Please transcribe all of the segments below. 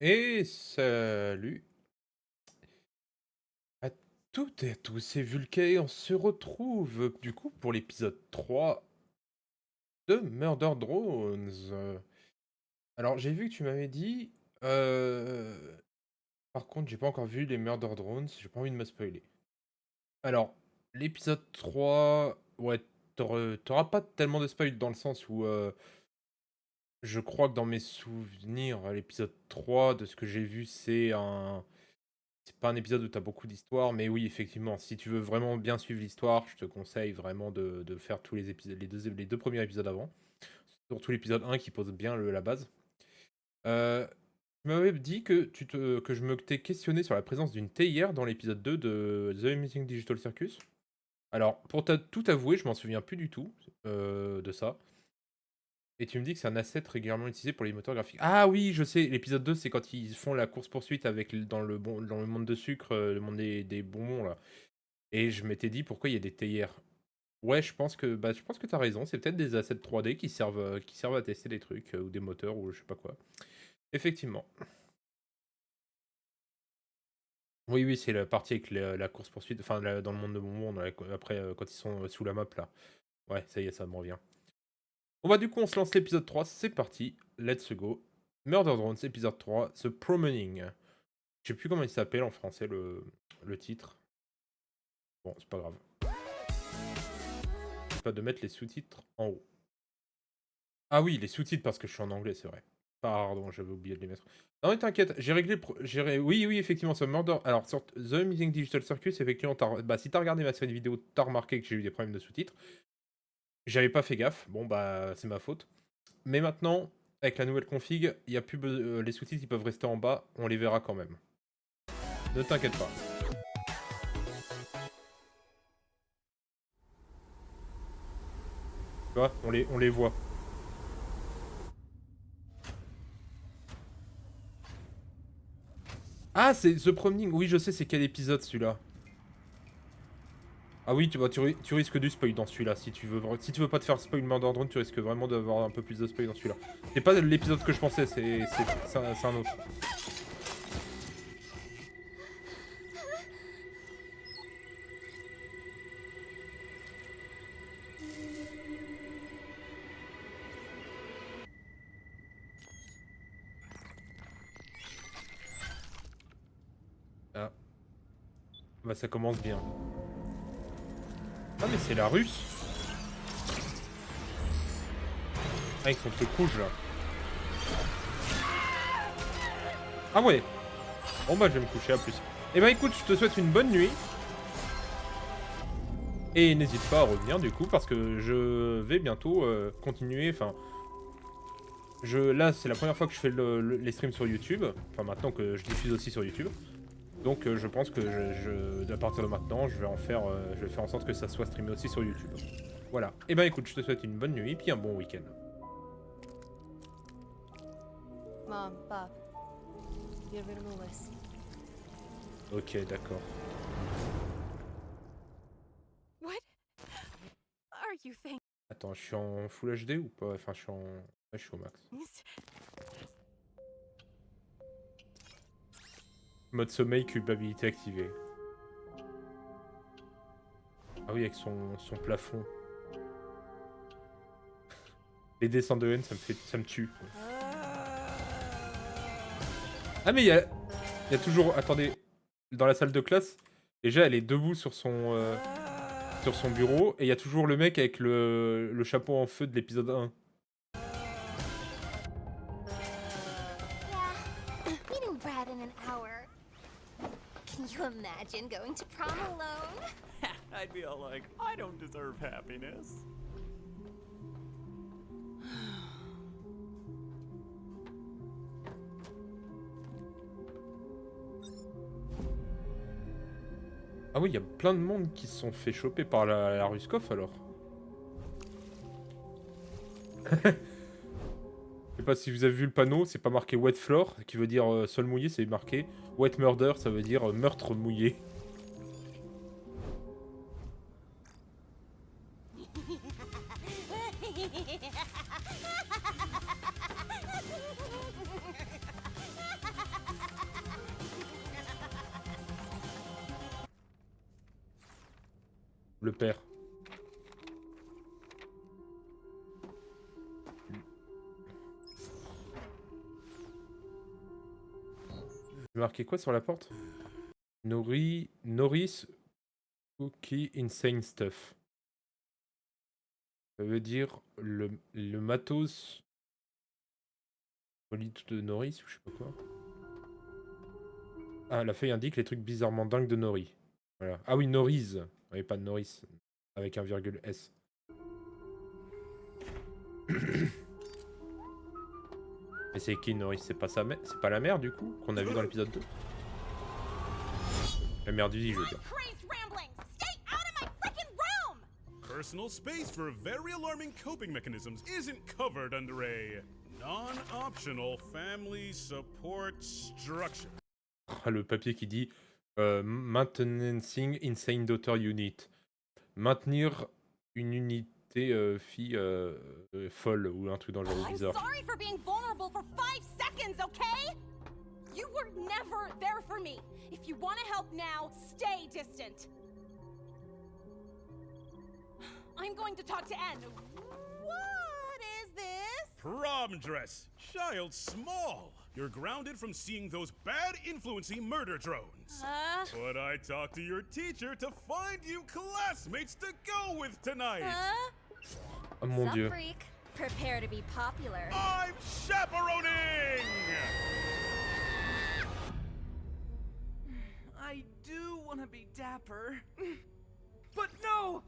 Et salut à toutes et à tous, c'est Vulcain, on se retrouve du coup pour l'épisode 3 de Murder Drones. Alors j'ai vu que tu m'avais dit... Par contre j'ai pas encore vu les Murder Drones, j'ai pas envie de me spoiler. Alors, l'épisode 3, ouais, t'auras pas tellement de spoil dans le sens où... je crois que dans mes souvenirs, l'épisode 3, de ce que j'ai vu, c'est un... C'est pas un épisode où t'as beaucoup d'histoire, mais oui, effectivement, si tu veux vraiment bien suivre l'histoire, je te conseille vraiment de faire tous les épisodes, les deux premiers épisodes avant. Surtout l'épisode 1 qui pose bien la base. Euh, tu m'avais dit que je me t'ai questionné sur la présence d'une théière dans l'épisode 2 de The Amazing Digital Circus. Alors, pour tout avouer, je m'en souviens plus du tout de ça. Et tu me dis que c'est un asset régulièrement utilisé pour les moteurs graphiques. Ah oui, je sais, l'épisode 2, c'est quand ils font la course-poursuite avec dans le monde de sucre, le monde des bonbons, là. Et je m'étais dit, pourquoi il y a des théières? Ouais, je pense que t'as raison, c'est peut-être des assets 3D qui servent à tester des trucs, ou des moteurs, ou je sais pas quoi. Effectivement. Oui, oui, c'est la partie avec la course-poursuite, enfin, dans le monde de bonbons, après, quand ils sont sous la map, là. Ouais, ça y est, ça me revient. Bon bah du coup on se lance l'épisode 3, c'est parti, let's go. Murder Drones, épisode 3, The Promening. Je sais plus comment il s'appelle en français le titre. Bon, c'est pas grave. Pas de mettre les sous-titres en haut. Ah oui, les sous-titres parce que je suis en anglais, c'est vrai. Pardon, j'avais oublié de les mettre. Non mais t'inquiète, j'ai réglé Oui, oui, effectivement, c'est Murder... Alors, sur The Amazing Digital Circus, effectivement, bah, si t'as regardé ma série de vidéos, t'as remarqué que j'ai eu des problèmes de sous-titres. J'avais pas fait gaffe, bon bah, c'est ma faute. Mais maintenant, avec la nouvelle config, y a plus les sous-titres ils peuvent rester en bas, on les verra quand même. Ne t'inquiète pas. Tu vois, on les voit. Ah, c'est The Promining. Oui, je sais, c'est quel épisode celui-là. Ah oui, tu risques du spoil dans celui-là. Si tu veux pas te faire spoil Murder Drone, tu risques vraiment d'avoir un peu plus de spoil dans celui-là. C'est pas l'épisode que je pensais, c'est un autre. Ah, bah ça commence bien. Ah mais c'est la russe. Ah, avec son truc rouge là. Ah ouais. Bon bah je vais me coucher, à plus. Eh bah écoute, je te souhaite une bonne nuit. Et n'hésite pas à revenir du coup parce que je vais bientôt continuer. Enfin, là c'est la première fois que je fais les streams sur YouTube. Enfin maintenant que je diffuse aussi sur YouTube. Donc je pense que à partir de maintenant, je vais faire en sorte que ça soit streamé aussi sur YouTube. Voilà. Et ben écoute, je te souhaite une bonne nuit et puis un bon week-end. Mom, Bob, get rid of Lewis. Ok, d'accord. What are you thinking? Attends, je suis en Full HD ou pas? Enfin, je suis en... Ouais, je suis au max. Mode sommeil, culpabilité activée. Ah oui, avec son plafond. Les dessins de haine, ça me tue. Ah mais il y a toujours... Attendez, dans la salle de classe, déjà elle est debout sur son bureau, et il y a toujours le mec avec le chapeau en feu de l'épisode 1. Yeah, meeting Brad in an hour. Can you imagine going to prom alone? I'd be all like, I don't deserve happiness. Ah oui, il y a plein de monde qui se sont fait choper par la Ruskov alors. Je sais pas si vous avez vu le panneau, c'est pas marqué wet floor, qui veut dire sol mouillé, c'est marqué wet murder, ça veut dire meurtre mouillé. Le père. J'ai marqué quoi sur la porte? Norris Cookie Insane Stuff. Ça veut dire le matos solide de Norris ou je sais pas quoi. Ah, la feuille indique les trucs bizarrement dingues de Nori. Voilà. Ah oui, Norris. Oui, pas de Norris. Avec un virgule S. Mais c'est qui Norris? C'est pas sa mère? C'est pas la mère du coup qu'on a vu dans l'épisode 2? La mère du dit, je veux dire. Crazed ramblings! Stay out of my freaking room! Personal space for very alarming coping mechanisms isn't covered under a non-optional family support structure. Ah, le papier qui dit Maintenancing Insane Daughter Unit. Maintenir une unité fille folle ou un truc dans le genre I'm bizarre. sorry for being vulnerable for 5 seconds, okay? You were never there for me. If you want to help now, stay distant. I'm going to talk to Anne. What is this? Prom dress. Child small. You're grounded from seeing those bad influencing murder drones. But I talked to your teacher to find you classmates to go with tonight. Oh mon Sup, dieu. freak? Prepare to be popular. I'm chaperoning! I do want to be dapper. But no!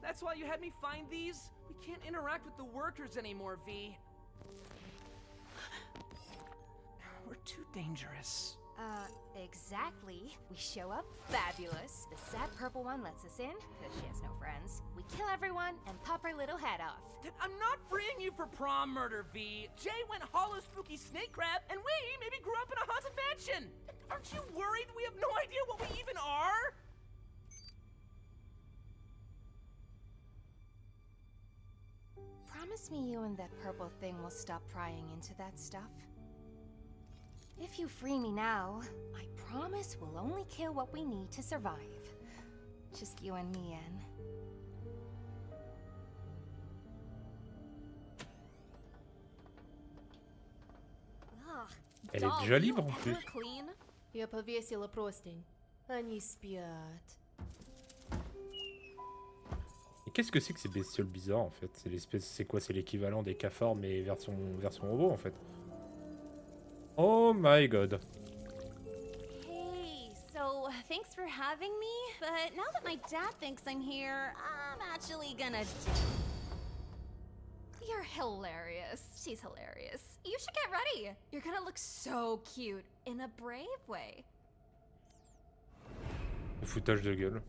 That's why you had me find these? We can't interact with the workers anymore, V. We're too dangerous. Exactly. We show up fabulous. The sad purple one lets us in, because she has no friends. We kill everyone and pop her little head off. I'm not freeing you for prom murder, V. Jay went hollow spooky snake crab, and we maybe grew up in a haunted mansion. Aren't you worried we have no idea what we even are? Promise me you and that purple thing will stop prying into that stuff. If you free me now, I promise we'll only kill what we need to survive. Just you and me, Anne. Elle est déjà libre en plus. Я повесила простынь. Они спят. Et qu'est-ce que c'est que ces bestioles bizarres en fait? C'est l'espèce, c'est quoi? C'est l'équivalent des cafards mais version robot en fait. Oh my god. Hey, so thanks for having me, but now that my dad thinks I'm here, I'm actually gonna You're hilarious. She's hilarious. You should get ready. You're gonna look so cute in a brave way. Foutage de gueule.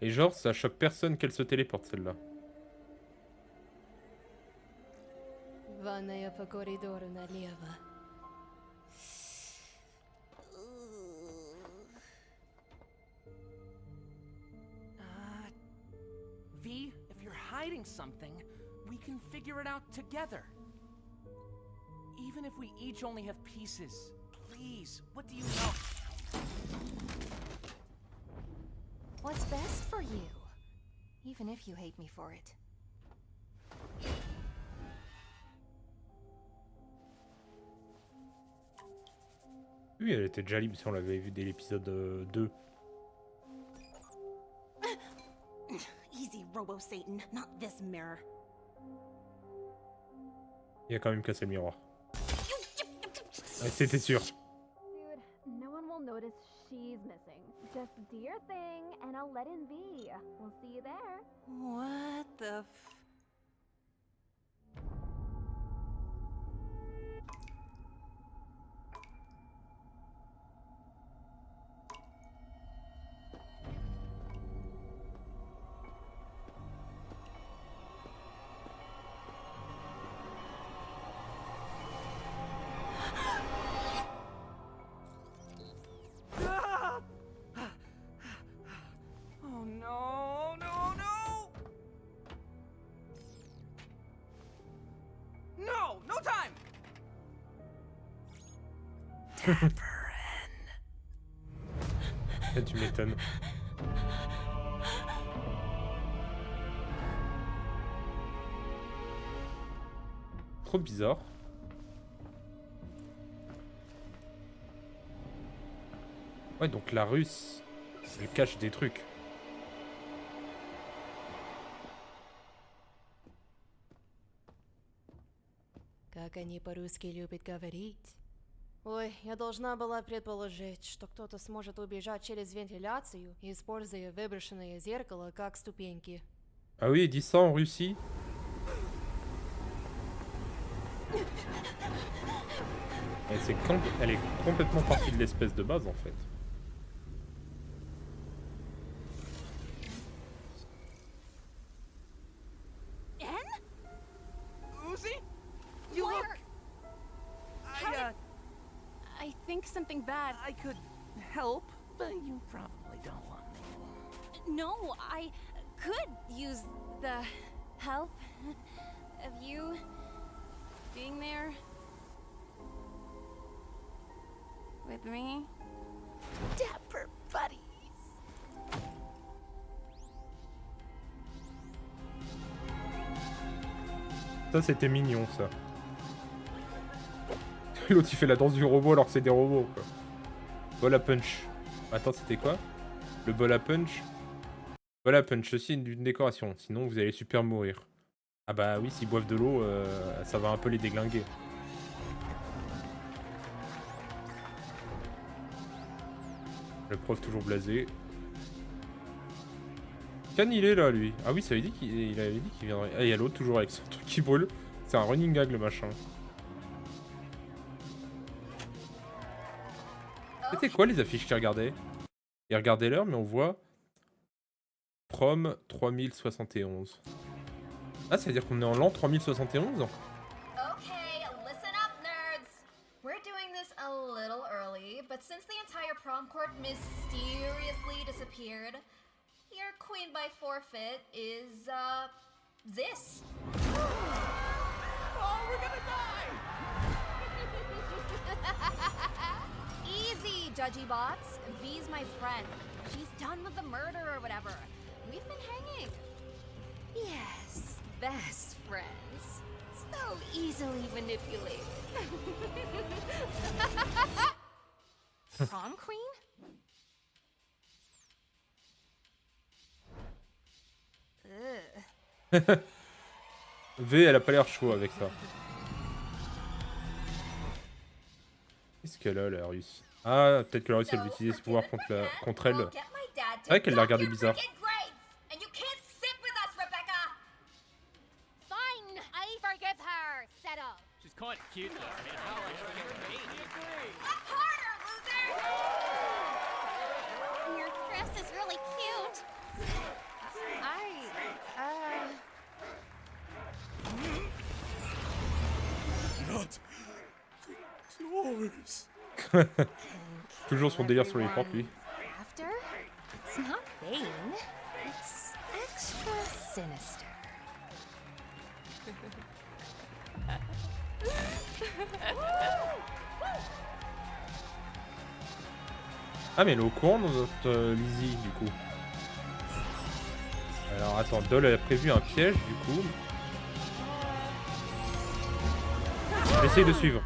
Et genre, ça choque personne qu'elle se téléporte celle-là. Ванная по коридору налево. V, if you're hiding something, we can figure it out together. Even if we each only have pieces. Please, what do you know? What's best for you? Even if you hate me for it. Oui, elle était déjà libre si on l'avait vu dès l'épisode 2. Easy, Robo-Satan, not this mirror. Il a quand même cassé le miroir. Ouais, c'était sûr. Dude, no one will notice she's missing. Just do your thing, and I'll let in V. We'll see you there. What the f... Oh no, no, no! No, no time! Tu m'étonnes. Trop bizarre. Ouais, donc la Russe, elle cache des trucs. Как они по-русски любят говорить. Ой, я должна была предположить, что кто-то сможет убежать через вентиляцию, используя выброшенное зеркало как ступеньки. Ah oui, il dit ça en Russie. Elle est complètement partie de l'espèce de base en fait. Uzi? You look... I think something bad. I could help, but you probably don't want me. No, I could use the help of you being there with me. Dapper buddies. Ça c'était mignon ça. L'autre il fait la danse du robot alors que c'est des robots quoi. Ball à punch. Attends, c'était quoi? Le ball à punch? Ball à punch, ceci est une décoration, sinon vous allez super mourir. Ah bah oui, s'ils boivent de l'eau, ça va un peu les déglinguer. Le prof toujours blasé. Can il est là lui? Ah oui, ça avait dit qu'il avait dit qu'il viendrait. Ah, il y a l'autre toujours avec son truc qui brûle. C'est un running gag le machin. C'était quoi les affiches qu'il regardait? Il regardait l'heure, mais on voit Prom 3071. Ah, ça veut dire qu'on est en l'an 3071? Okay, listen up, nerds. We're doing this a little early, but since the entire prom court mysteriously disappeared, your queen by forfeit is, this. Oh, we're gonna die! Easy, judgy bots. V's my friend. She's done with the murder or whatever. We've been hanging. Yes, best friends. So easily manipulated. Prom queen? Ugh. V, elle a pas l'air chaud avec ça. Qu'est-ce qu'elle a, la Russe? Ah, peut-être que la Russe, elle veut utiliser ce pouvoir contre elle. C'est vrai qu'elle l'a regardé bizarre. Fine, I forgive her. Settle. She's kind of cute though. I mean, how else would you ever be? Work harder, loser! Your dress is really cute. Not yours. Toujours son délire sur les portes, lui. After? It's not vain. It's extra sinister. Ah, mais elle est au courant dans notre Lizzie, du coup. Alors, attends, Doll elle a prévu un piège, du coup. Essaye de suivre.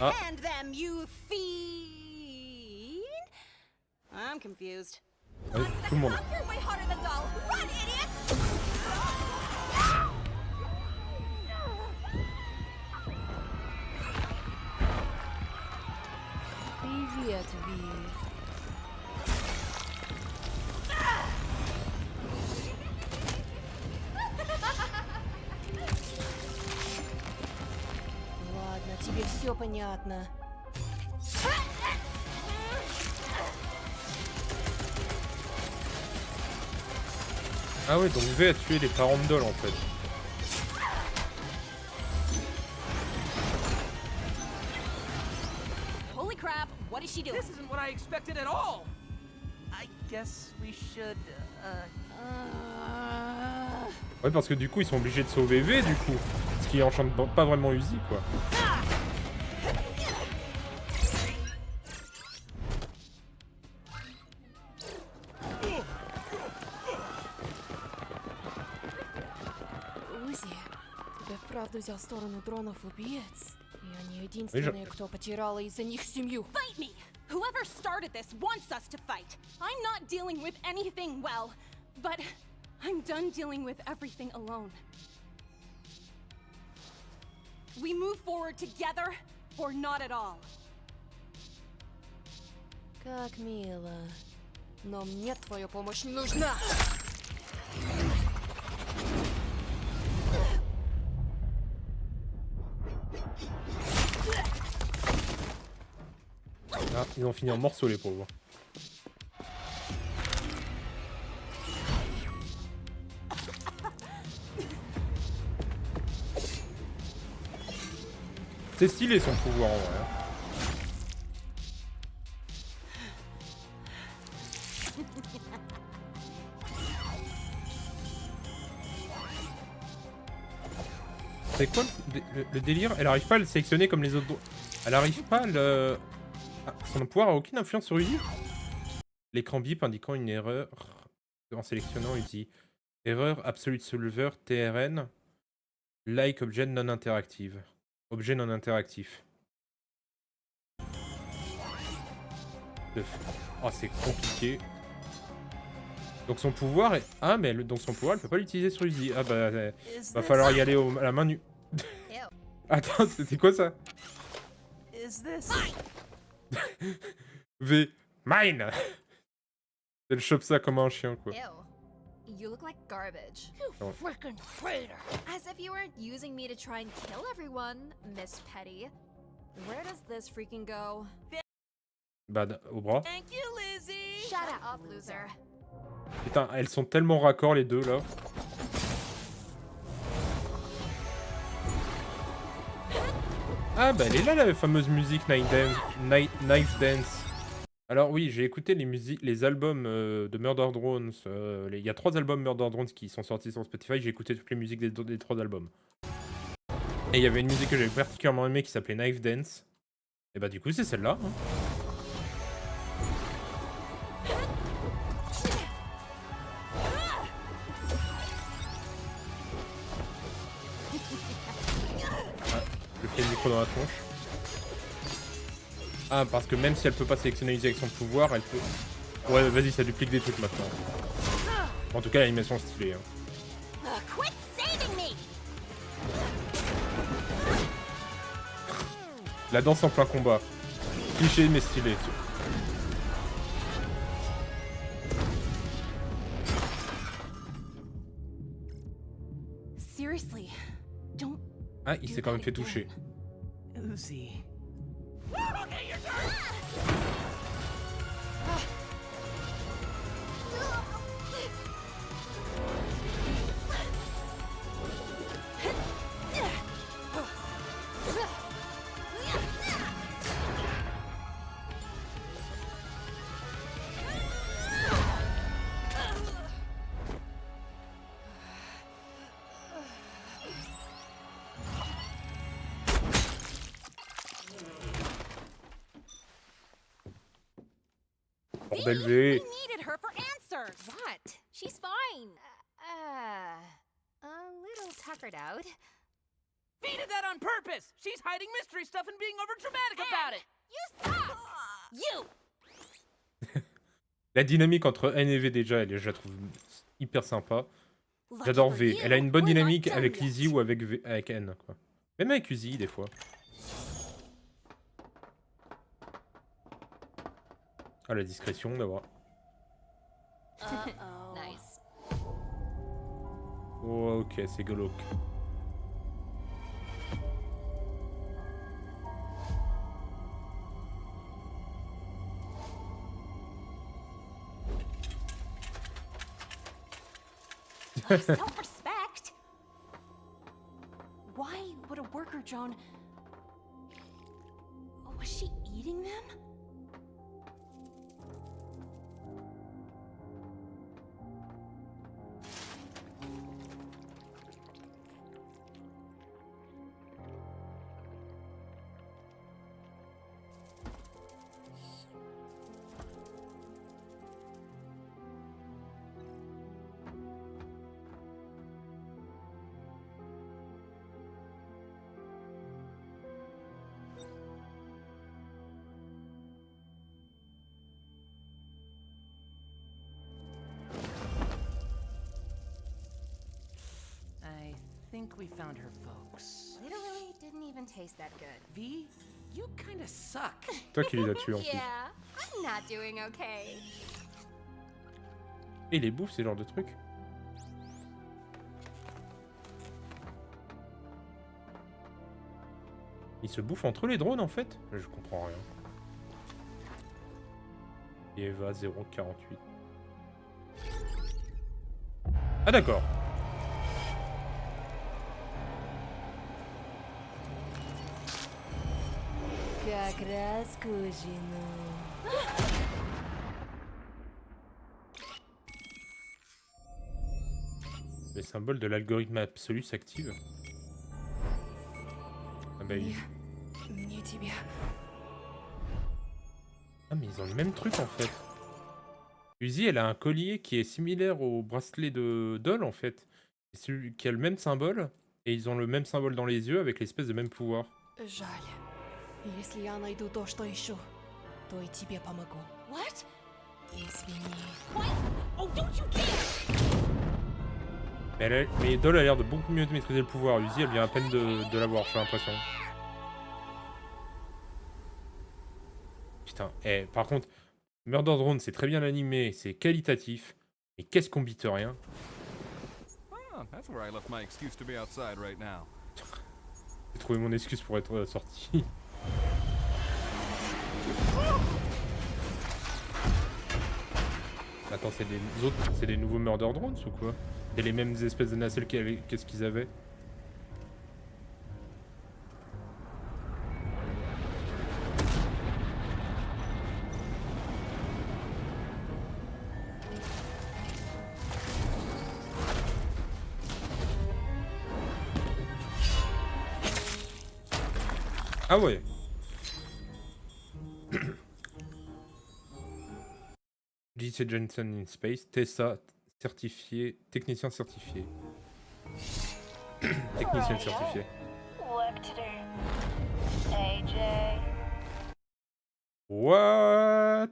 Ah. Unhand them, you fiend! I'm confused. Ouais, tout le monde. You're way harder than Doll. Run, idiot! Привет, Ви. Ладно, тебе все понятно. Ah ouais, donc V a tué les parents de Doll, en fait. Holy crap, what is she doing? This isn't what I expected at all! I guess we should, Ouais, parce que du coup, ils sont obligés de sauver V, du coup. Ce qui enchante pas vraiment Uzi, quoi. Узи, тебе правда взял сторону дронов-убийц. И они единственные, кто потерял из-за них семью. Fight me! Whoever started this wants us to fight. I'm not dealing with anything well, but I'm done dealing with everything alone. We move forward together or not at all. Как мило. Но мне твоя помощь не нужна. Ah, ils ont fini en morceaux les pauvres. C'est stylé son pouvoir en vrai. C'est quoi le délire? Elle arrive pas à le sélectionner comme les autres. Elle arrive pas à le... Ah, son pouvoir a aucune influence sur Uzi? L'écran bip indiquant une erreur en sélectionnant Uzi. Erreur Absolute Solver TRN. Like objet non interactive. Objet non interactif. Oh, c'est compliqué. Donc son pouvoir est... Ah, mais donc son pouvoir, elle peut pas l'utiliser sur Uzi. Ah bah, va falloir y aller à la main nue. Attends, c'était quoi ça? V. Mine. Elle chope ça comme un chien, quoi. Ew. You look like garbage. You freaking traitor. As if you weren't using me to try and kill everyone, Miss Petty. Where does this freaking go? Bah, au bras. Thank you, Lizzie! Shut up, loser. Putain, elles sont tellement raccord les deux, là. Ah bah elle est là la fameuse musique Knife Dance. Alors oui, j'ai écouté les albums de Murder Drones. Il y a 3 albums Murder Drones qui sont sortis sur Spotify. J'ai écouté toutes les musiques des 3 albums. Et il y avait une musique que j'avais particulièrement aimée qui s'appelait Knife Dance. Et bah du coup c'est celle-là. Hein. Le pied de micro dans la tronche. Ah, parce que même si elle peut pas sélectionner avec son pouvoir, elle peut... Ouais, vas-y, ça duplique des trucs maintenant. En tout cas, l'animation est stylée. Hein. Quit saving me! La danse en plein combat. Cliché, mais stylé. Seriously, don't. Ah, il s'est quand même fait toucher. Uzi. Bordel V. We needed her for answers. What? She's fine. A little tuckered out. Vee did that on purpose! She's hiding mystery stuff and being overdramatic about it! You suck! You! La dynamique entre N et V déjà, je la trouve hyper sympa. J'adore V. Elle a une bonne dynamique avec Lizzie ou avec N, quoi. Même avec Uzi, des fois. Ah, la discrétion d'avoir. Nice. Oh, ok, c'est glauque. Self-respect? Why would a worker drone... Was she eating them? think we found her folks. Literally didn't even taste that good. V, you kinda suck. Toi qui les as tués en plus. Yeah, I'm not doing okay. Et les bouffes, c'est le genre de truc. Ils se bouffent entre les drones en fait? Je comprends rien. Eva 048. Ah d'accord. Как раз к ужину. Les symboles de l'algorithme absolu s'activent. Ah bah oui. Не тебя. Ah mais ils ont le même truc en fait. Uzi, elle a un collier qui est similaire au bracelet de Doll en fait. C'est celui qui a le même symbole. Et ils ont le même symbole dans les yeux avec l'espèce de même pouvoir. Жаль. Если я найду то, что ищу, то и тебе помогу. What? Извини. What? Oh, don't you dare! Mais Doll a l'air de beaucoup mieux maîtriser le pouvoir. Uzi, elle vient à peine de l'avoir, j'ai l'impression. Putain, par contre, Murder Drone, c'est très bien animé, c'est qualitatif. Mais qu'est-ce qu'on bite rien? Oh, that's where I left my excuse to be outside right now. J'ai trouvé mon excuse pour être sorti. Attends, c'est des autres, c'est des nouveaux Murder Drones ou quoi? C'est les mêmes espèces de nacelles qu'est-ce qu'ils avaient? Ah ouais. J.C. Jensen in Space, Tessa, certifié, technicien certifié. Technicien certifié. What?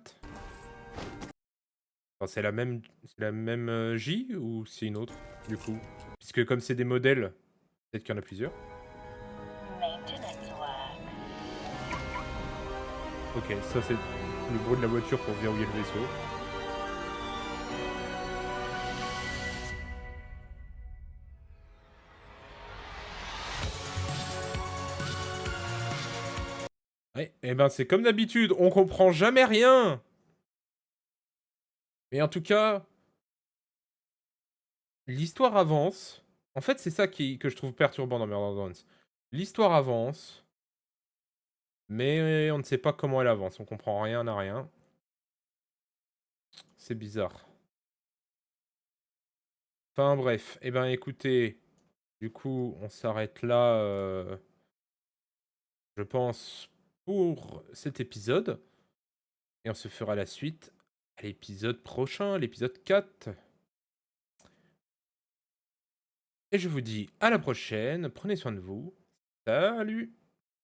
Enfin, c'est la même J ou c'est une autre du coup? Puisque comme c'est des modèles, peut-être qu'il y en a plusieurs. Ok, ça c'est le bruit de la voiture pour verrouiller le vaisseau. Ouais, et ben c'est comme d'habitude, on comprend jamais rien. Mais en tout cas, l'histoire avance. En fait, c'est ça que je trouve perturbant dans Murder Drones. L'histoire avance. Mais on ne sait pas comment elle avance, on comprend rien à rien. C'est bizarre. Enfin bref, eh ben écoutez, du coup on s'arrête là, je pense, pour cet épisode. Et on se fera la suite à l'épisode prochain, l'épisode 4. Et je vous dis à la prochaine, prenez soin de vous, salut!